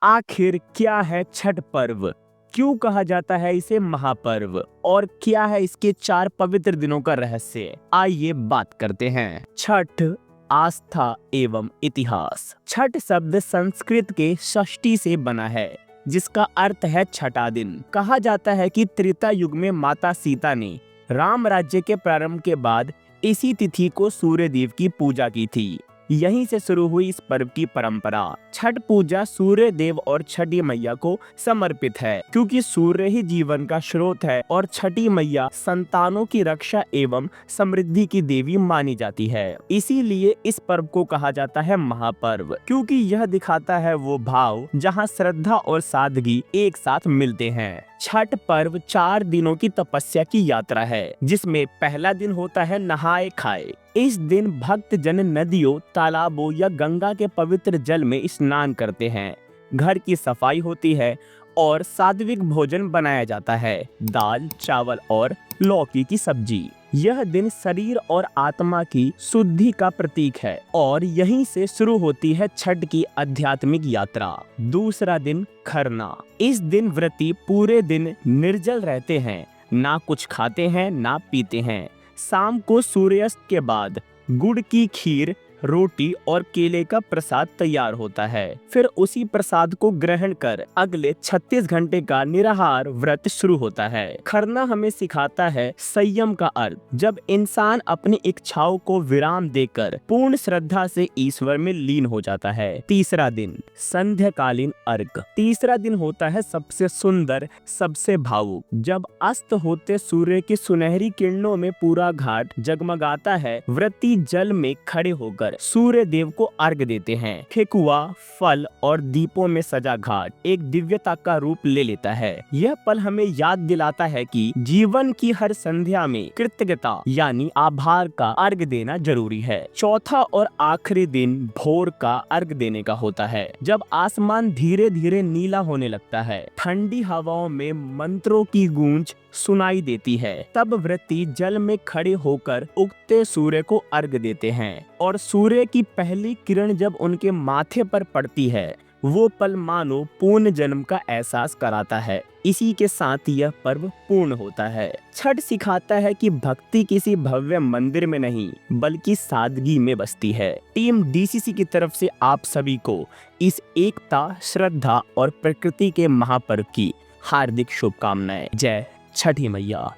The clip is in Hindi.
आखिर क्या है छठ पर्व? क्यों कहा जाता है इसे महापर्व? और क्या है इसके 4 पवित्र दिनों का रहस्य? आइए बात करते हैं। छठ, आस्था एवं इतिहास। छठ शब्द संस्कृत के षष्ठी से बना है, जिसका अर्थ है छठा दिन। कहा जाता है कि त्रेता युग में माता सीता ने राम राज्य के प्रारंभ के बाद इसी तिथि को सूर्य देव की पूजा की थी। यहीं से शुरू हुई इस पर्व की परंपरा। छठ पूजा सूर्य देव और छठी मैया को समर्पित है, क्योंकि सूर्य ही जीवन का स्रोत है और छठी मैया संतानों की रक्षा एवं समृद्धि की देवी मानी जाती है। इसीलिए इस पर्व को कहा जाता है महापर्व, क्योंकि यह दिखाता है वो भाव जहाँ श्रद्धा और सादगी एक साथ मिलते हैं। छठ पर्व 4 दिनों की तपस्या की यात्रा है, जिसमें पहला दिन होता है नहाए खाए। इस दिन भक्त जन नदियों, तालाबों या गंगा के पवित्र जल में स्नान करते हैं। घर की सफाई होती है और सात्विक भोजन बनाया जाता है, दाल, चावल और लौकी की सब्जी। यह दिन शरीर और आत्मा की शुद्धि का प्रतीक है और यहीं से शुरू होती है छठ की आध्यात्मिक यात्रा। दूसरा दिन खरना। इस दिन व्रती पूरे दिन निर्जल रहते हैं, ना कुछ खाते हैं ना पीते हैं। शाम को सूर्यास्त के बाद गुड़ की खीर, रोटी और केले का प्रसाद तैयार होता है। फिर उसी प्रसाद को ग्रहण कर अगले 36 घंटे का निराहार व्रत शुरू होता है। खरना हमें सिखाता है संयम का अर्थ, जब इंसान अपनी इच्छाओं को विराम देकर पूर्ण श्रद्धा से ईश्वर में लीन हो जाता है। तीसरा दिन संध्याकालीन अर्घ। तीसरा दिन होता है सबसे सुंदर, सबसे भावुक। जब अस्त होते सूर्य की सुनहरी किरणों में पूरा घाट जगमगाता है, व्रती जल में खड़े होकर सूर्य देव को अर्घ देते हैं। ठेकुआ, फल और दीपों में सजा घाट एक दिव्यता का रूप ले लेता है। यह पल हमें याद दिलाता है कि जीवन की हर संध्या में कृतज्ञता यानी आभार का अर्घ देना जरूरी है। चौथा और आखिरी दिन भोर का अर्घ देने का होता है, जब आसमान धीरे धीरे नीला होने लगता है, ठंडी हवाओं में मंत्रों की गूंज सुनाई देती है। तब व्रती जल में खड़े होकर उगते सूर्य को अर्घ देते हैं और सूर्य की पहली किरण जब उनके माथे पर पड़ती है, वो पल मानो पूर्ण जन्म का एहसास कराता है। इसी के साथ यह पर्व पूर्ण होता है। छठ सिखाता है कि भक्ति किसी भव्य मंदिर में नहीं, बल्कि सादगी में बसती है। टीम डीसीसी की तरफ से आप सभी को इस एकता, श्रद्धा और प्रकृति के महापर्व की हार्दिक शुभकामनाएं। जय छठी मैया।